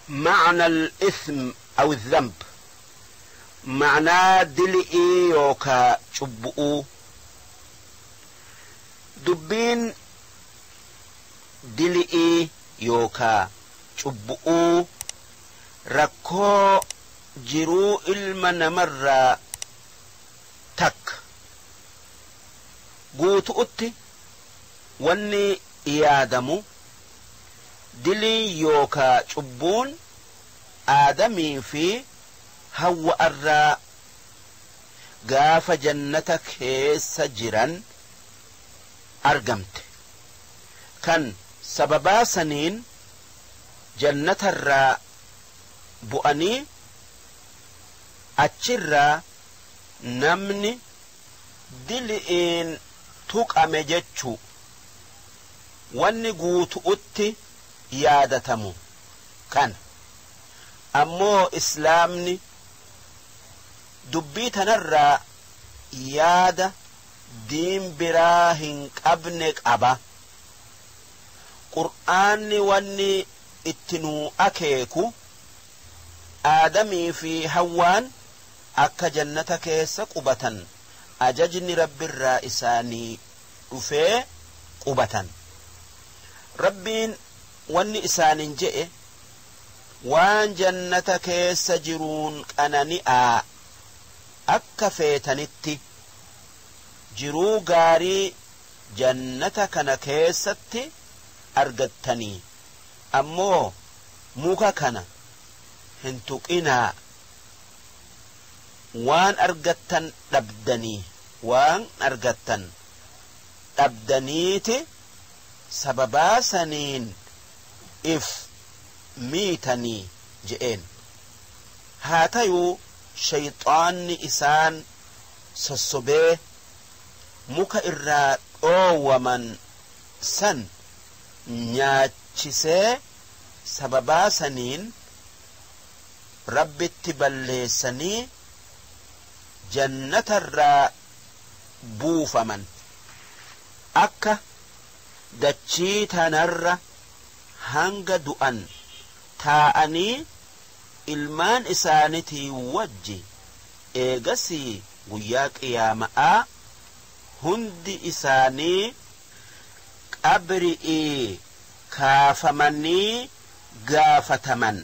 معنى الإثم أو الذنب معنى دلئي يوكا شبؤو دبين دلئي يوكا شبؤو ركو جرو إلما مرة تك قوت أتي واني يادمو دلي يوكا شبون آدمي في هو الراء قاف جنتك هيس جرا أرقمت كان سببا سنين جنة الراء بؤني أتشرا نمني دلئين توك أمجتشو واني قوت أتي يادتمو كان أمو إسلامني دبيت نرى يادة دين براهن أبنك أبا قرآن واني اتنو أكيكو آدمي في هوان أكا جنتك سقبة أججني رب الرائساني رفي قبة ربين واني إسان جئ وان جنتك سجرون أنانئا أكا فيتنتي جرو غاري جنتك نكيستي أرغتني أمو موكا كان هنتقنا وان أرغتن تبدني وان أرغتن تبدنيتي سببا سنين إف ميتني جئين هاتيو شيطان إسان سسبه muka irraa dhoowwaman san nyaachisee sababaa saniin rabbitti balleessanii jannatarraa buufaman akka dachii tanarra hanga du'an taa'anii ilmaan isaanitii wajji eegasii guyyaa qiyaama'aa hundi isaanii qabri'ii kaafamanii gaafataman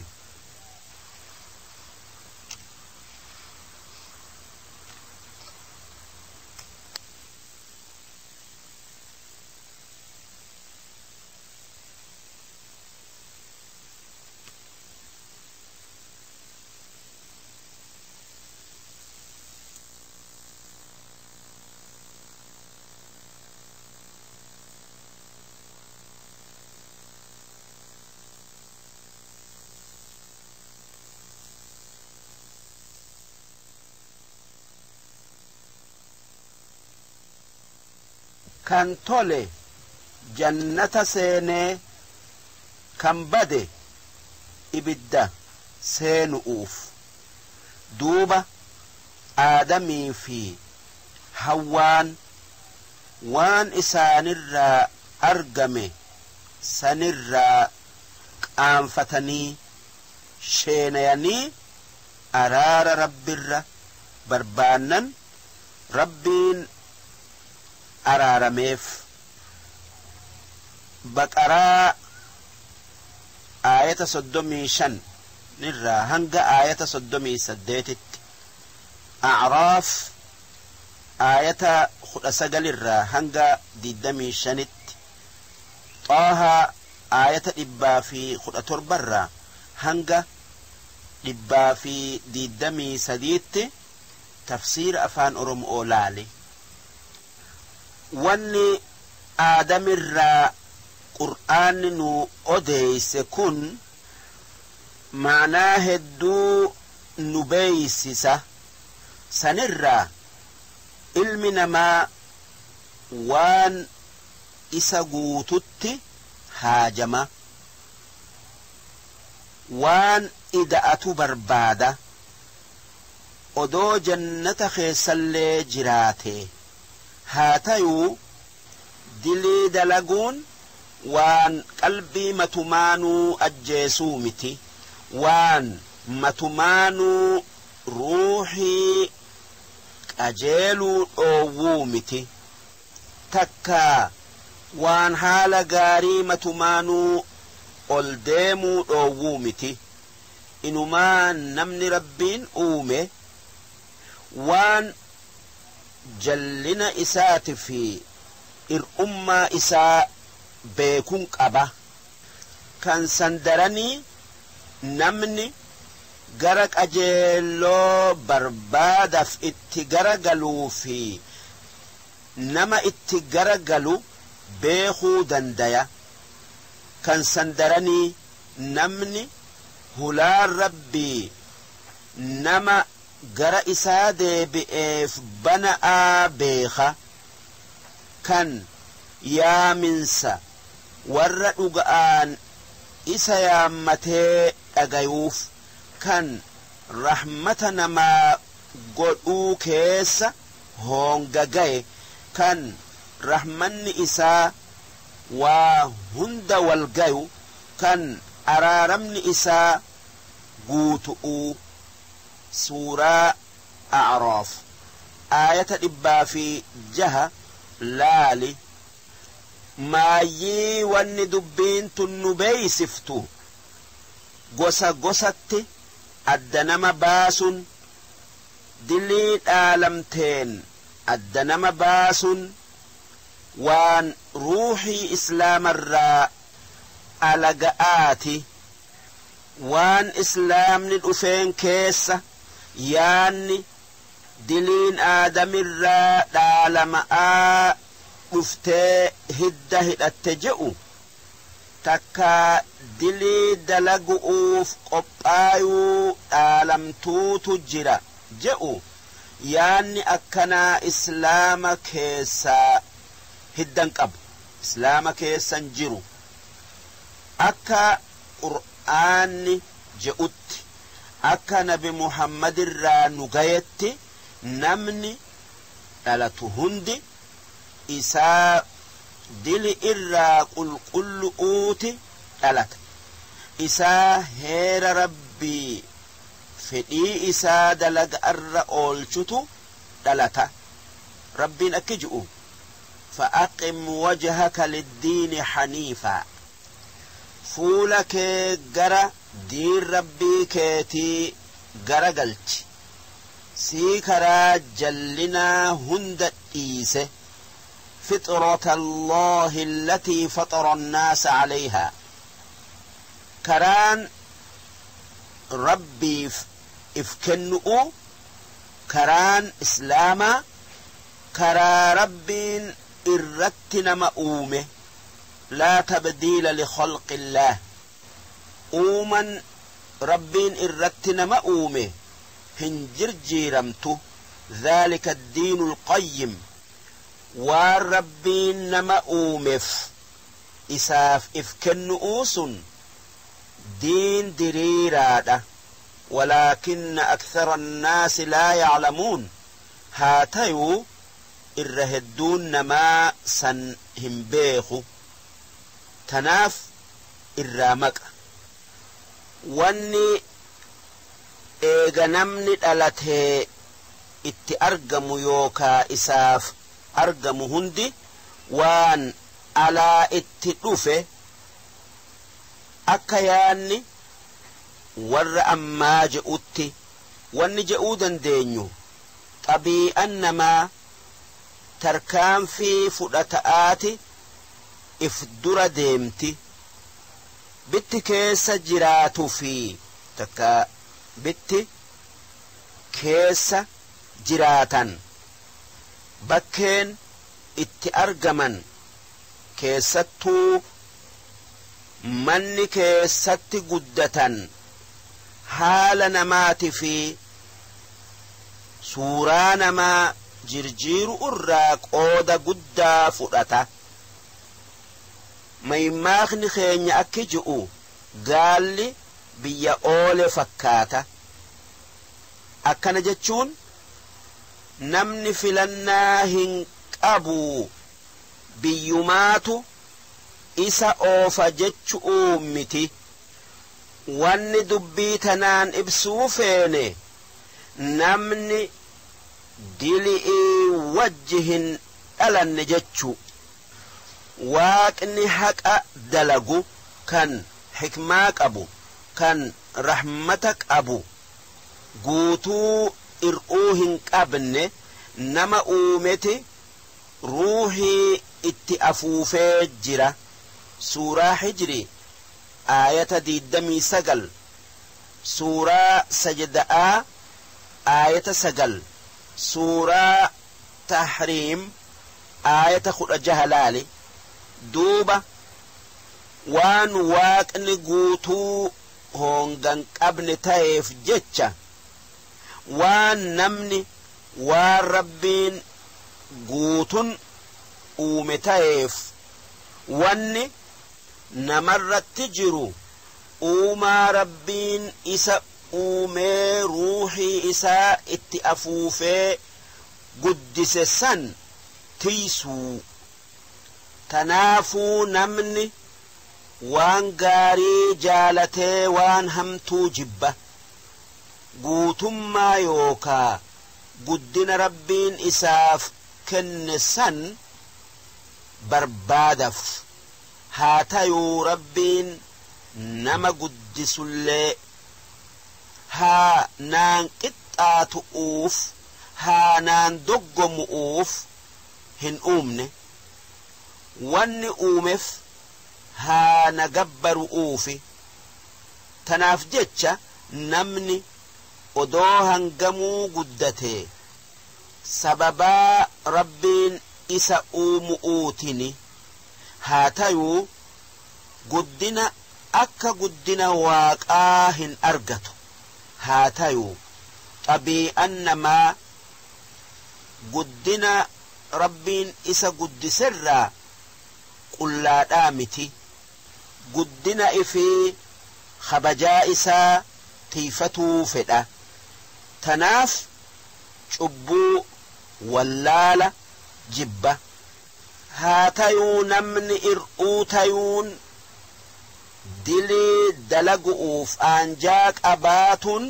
kan tole jannata seene kan bade ibidda seenuuf duuba aadamii fi hawwaan waan isaanirraa argame sanirraa qaanfatanii sheenayanii araara rabbirra barbaannan rabbiin araarameef baqaraa aayata 35 nirraa hanga aayata 38 a'raaf aayata 19 irraa hanga 25 xaaha aayata 117 irraa hanga 123 tafsiira afaan oromoo laale wanni aadamirraa qur'aanni nu odeeyse kun maanaa hedduu nu beeysisa sanirraa ilmi namaa waan isa guututti haajama waan ida'atu barbaada odoo jannata keessallee jiraate haa tayuu dilii dalaguun waan qalbii matumaanuu ajjeesuu miti وان متمانو روحي أجيلو أوومتي تكا وان حال غاري متمانو ألديمو أوومتي إنما نمني ربين أومي وان جلنا إسات في الأمة إساء بيكون قبا كان سندرني نمني غرق أجيلو بربادف اتغرقلو في نما اتغرقلو بيخو دنديا كان سندرني نمني هلا ربي نما غرا إسادة بإف بناء بيخا كان يا منسى ورقان إسا يامته أغيوف كان رحمتنا ما قلو كيسا هونغاقاي كان رحمن إسا وهند والغيو كان أرارمن إسا قوتؤ سورة أعراف آية إبا في جهة لالي ما يي وان دبين تنبي سفتو قصة الدنم باس دلين آلمتين الدنم باس وان روحي إسلام الراء ألقآتي وان إسلام ندفين كيسة ياني دلين آدم الراء دالماء دفتي هده التجئو تكا دلي دلقؤوف قبايو دالمتو تجرى جئو ياني أكنا إسلام كيسة هدن قب إسلام كيسة نجرو أكا قرآن جئت أكا نبي محمد را نغيت نمني دلتو هندي إسا دل إرى قل أوتي دلت إسا هير ربي فدي إسا دلق أر أولشتو دلتا ربي أكجئو فأقم وجهك للدين حنيفا فولك جرى دين ربي كيتي جرى قلت سيكرا جلنا هند إيسه فطرة الله التي فطر الناس عليها كران ربي افكنؤ كران إسلاما كرا ربين إرتنا مأومه لا تبديل لخلق الله أومن ربين إرتنا مأومه هنجر جيرمتو ذلك الدين القيم والربين نما أومف إساف إفكن أوس دين دريرادة ولكن أكثر الناس لا يعلمون هاتيو الرهدون نما سن همبيخو تناف الرامك واني إيغنمني الالته اتأرقم يوكا إساف أرقم هندي وان على اتلوفه أكياني ور أما جئوتي وان جئودا دينيو طبي أنما تركان في فلتآتي افدر ديمتي بت كيس جراتو في تكا بت كيس جراتا بكين اتأرقمن كيستو من كيست قدة حال نمات في سوران ما جرجير الراق اودا قدا فرطة ميماخن خين أكجئو قال لي بيا أول فكاتا أكنا جتشون نمني فلناهن أبو بيوماتو إسا أوفا جتشو أمتي wanni dubbii tanaan ibsuu feene namni dili'ii wajji hin dhalanne jechuu. Waaqni haqa dalagu kan hikmaa qabu kan rahmata qabu guutuu ir'uu hin qabne nama uumeti ruuhii itti afuufee jira. Suuraa Hijrii aayata 29, suuraa Sajdaa aayata 9, suuraa Tahriim aayata 16 laali. Duuba waan waaqni guutuu hongan qabne ta'eef jecha waan namni waan rabbiin guutun uume ta'eef wanni namarratti jiru uumaa rabbiin isa uumee ruuhii isaa itti afuufee guddise san tiisuu. Tanaafuu namni waan gaarii jaalatee waan hamtuu jibba. Guutummaa yookaa guddina rabbiin isaaf kenne san barbaadaf. Haa tayuu rabbiin nama guddisullee haa naan qixxaatu'uuf haa naan doggomu'uuf hin uumne. Wanni uumeef haa na gabbaru'uufi. Tanaaf jecha namni odoo hangamuu guddate sababaa rabbiin isa uumu'uutini. Haa tayuu guddina akka guddina waaqaa hin argatu. Haa tayuu xabii'an namaa guddina rabbiin isa guddiserraa qullaadhaa miti. Guddina ifii kabajaa isaa tiifatuu fedha. Tanaaf cubbuu wallaala jibba. Haa tayuu namni ir'uu tayuun dilii dalagu'uuf aanjaa qabaatun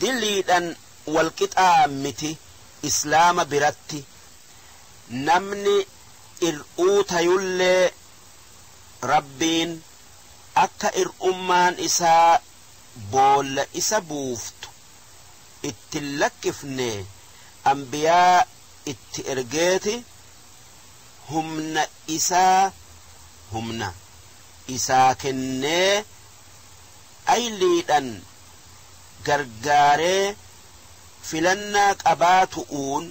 diliidhan walqixaa miti islaama biratti. Namni ir'uu tayullee rabbiin akka ir'ummaan isaa boolla isa buuftu itti lakkifne ambiyaa itti ergeeti humna isaa kennee ayliidhan gargaaree filannaa qabaatu'uun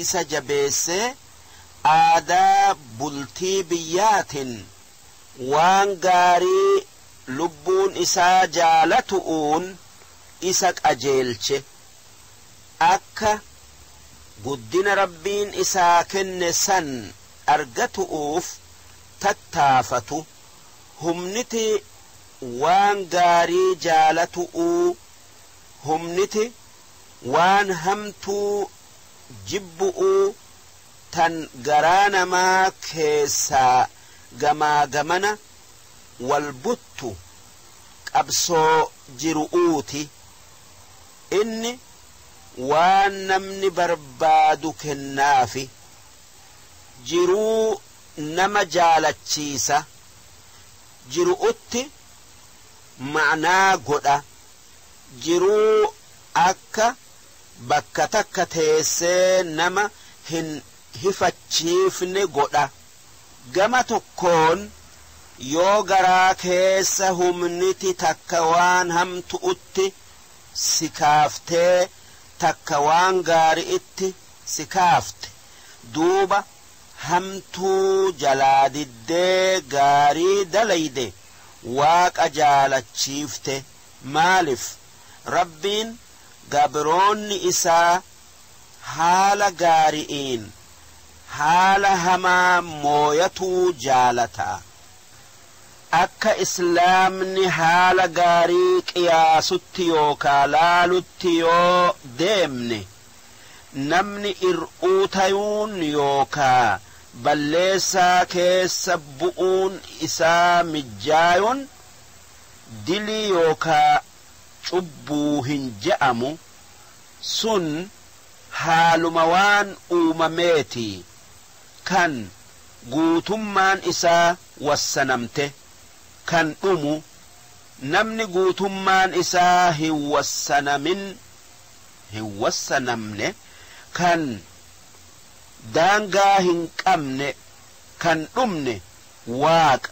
isa jabeessee aadaa bultii biyyaatin waan gaarii lubbuun isaa jaalatu'uun isa qajeelche. Akka guddina rabbiin isaa kenne san argatu'uuf tattaafatu. Humniti waan gaarii jaalatu'uu humniti waan hamtuu jibbu'uu tan garaa namaa keessaa gamaa gamana wal buttu qabsoo jiru'uuti. Inni waan namni barbaadu kennaafi. Jiruu nama jaalachiisa. Jiru'utti ma'naa godha. Jiruu akka bakka takka teessee nama hin hifachiifne godha. Gama tokkoon yoo garaa keessa humniti takka waan hamtu'utti si kaaftee takka waan gaari'itti si kaafte duuba hamtuu jalaa diddee gaarii dalayde waaqa jaalachiifte. Maaliif rabbiin gabroonni isaa haala gaari'iin haala hamaa mooyatuu jaalata. Akka islaamni haala gaarii qiyaasutti yookaa laalutti yoo deemne namni ir'uu tayuun yookaa balleessaa keessa bu'uun isaa mijjaayuun dilii yookaa cubbuu hin je'amu sun haaluma waan uumameeti kan guutummaan isaa wassanamte kan dhumu namni guutummaan isaa hin wassanamne kan daangaa hin qabne kan dhumne waaqa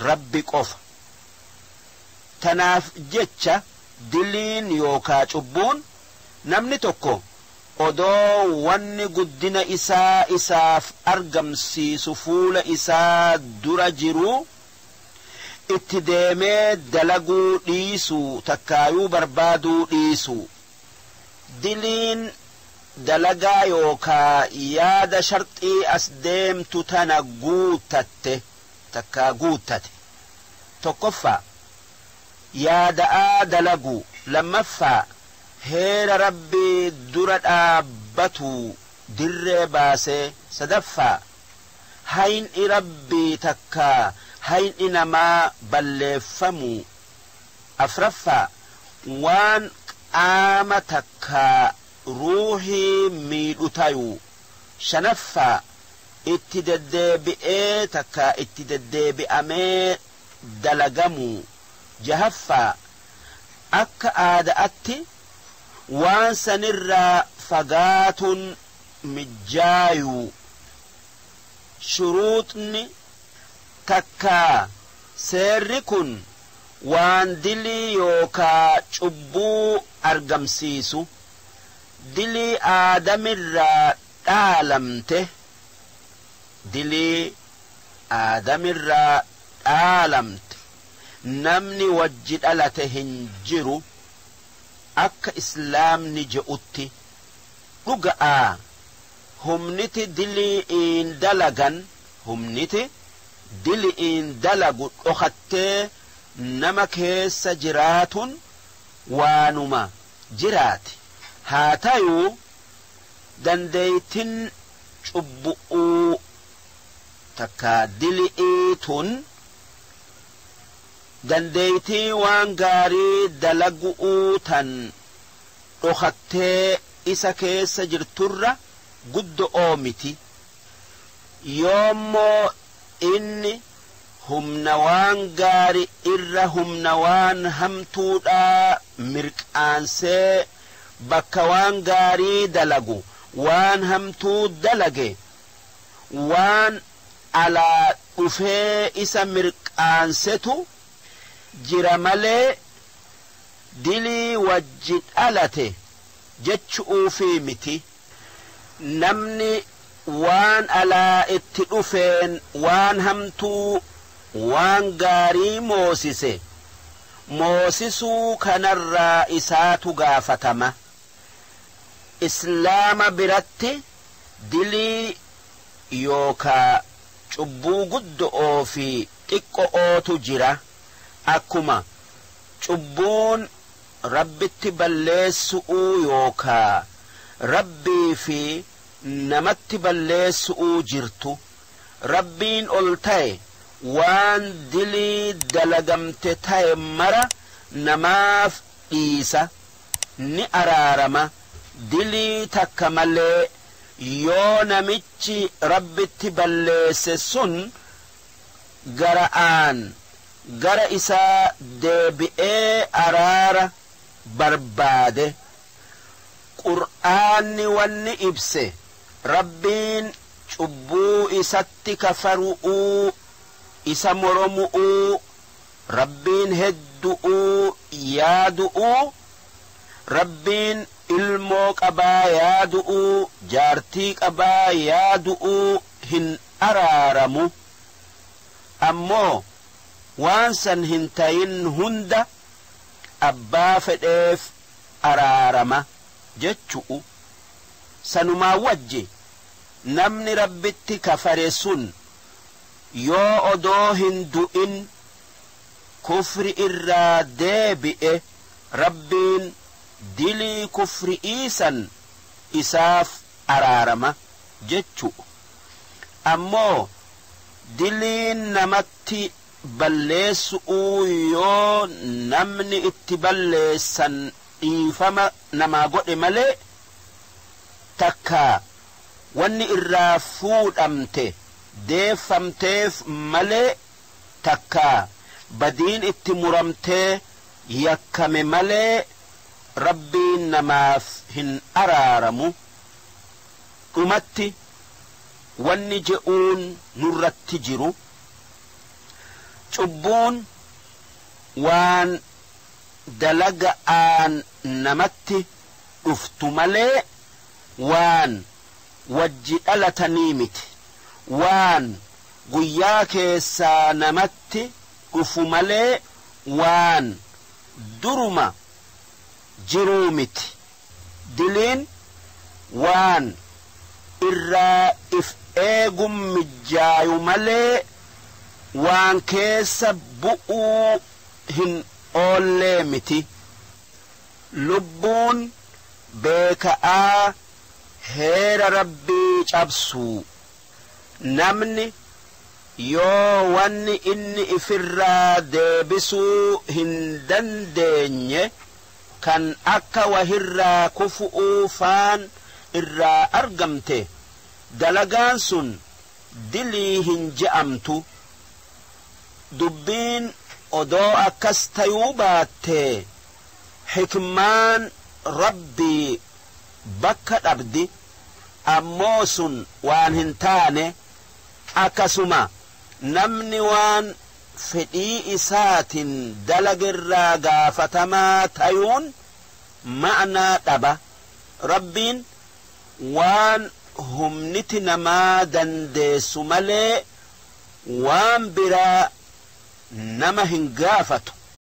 rabbi qofa tanaaf jecha diliin yookaa cubbuun namni tokko odoo wanni guddina isaa isaaf argamsiisu fuula isaa dura jiru itti deemee dalaguu dhiisuu takkaayuu barbaaduu dhiisuu diliin dalagaa yookaa yaada sharxii as deemtu tana guutatte takkaa guutate tokkoffaa yaada'aa dalaguu lammaffaa heera rabbii dura dhaabbatu dirree baasee sadaffaa hayni rabbii takkaa hayni namaa balleeffamu afraffaa waan qaama takkaa ruuhii miidhu tayu shanaffaa itti deddeebi'ee takkaa itti deddeebi'amee dalagamu jahaffaa akka aadaatti waan sanirraa fagaatun mijjaayu shuruuxni takkaa seerri kun waan dilii yookaa cubbuu argamsiisu dilii aadamirraa dhaalamte dilii aadamirraa dhaalamte namni wajji dhalate hin jiru akka islaamni je'utti dhuga'aa humniti dili'iin dalagan humniti dili'iin dalagu dhokattee nama keessa jiraatun waanuma jiraati haa tayuu dandeeytin cubbu'uu takkaa dili'iitun dandeeytii waan gaarii dalagu'uu tan dhokattee isa keessa jirturra guddo'oo miti yoommoo inni humna waan gaari irra humna waan hamtuudhaa mirqaansee bakka waan gaarii dalagu waan hamtuu dalage waan alaa dhufee isa mirqaansetu jira malee dilii wajji dhalate jechu'uufii miti namni waan alaa itti dhufeen waan hamtuu waan gaarii moosise moosisuu kanarraa isaatu gaafatama islaama biratti dilii yookaa cubbuu guddo'oo fi xiqqo'ootu jira akkuma cubbuun rabbitti balleessu'uu yookaa rabbii fi namatti balleessu'uu jirtu rabbiin ol ta'e waan dilii dalagamte ta'e mara namaaf dhiisa ni araarama dilii takka malee yoo namichi rabbitti balleesse sun gara isaa deebi'ee araara barbaade qur'aanni wanni ibse rabbiin cubbuu isatti kafaru'uu isa moromu'uu rabbiin heddu'uu yaadu'uu rabbiin ilmoo qabaa yaadu'uu jaartii qabaa yaadu'uu hin araaramu ammoo waan san hin tayin hunda abbaa fedheef araarama jechu'u sanumaa wajji namni rabbitti kafare sun yoo odoo hin du'in kufri irraa deebi'e rabbiin dilii kufri'iisan isaaf araarama jechu'u ammoo diliin namatti balleessuu yoo namni itti balleessan dhiifama namaa godhe malee takka wanni irraa fuudhamte deeffamteef malee takka badiin itti muramtee yakkame malee rabbiin namaaf hin araaramu. dhumatti wanni je'uun nurratti jiru cubbuun waan dalaga'aan namatti dhuftu malee waan wajji dhalatanii miti. waan guyyaa keessaa namatti dhufu malee waan duruma jiruu miti. diliin waan irraa if eegum mijjaayu malee waan keessa bu'uu hin oollee miti. lubbuun beeka'aa heera rabbii cabsuu namni yoo wanni inni ifirraa deebisuu hin dandeenye kan akka wahirraa kufu'uu faan irraa argamte dalagaan sun dilii hin je'amtu. dubbiin odoo akkas tayuu baatte hikmaan rabbii bakka dhabdi ammoo sun waan hin taane akkasuma namni waan fedhii isaatiin dalagirraa gaafatamaa tayuun ma'naa dhaba. rabbiin waan humniti namaa dandeessu malee waan biraa nama hin gaafatu.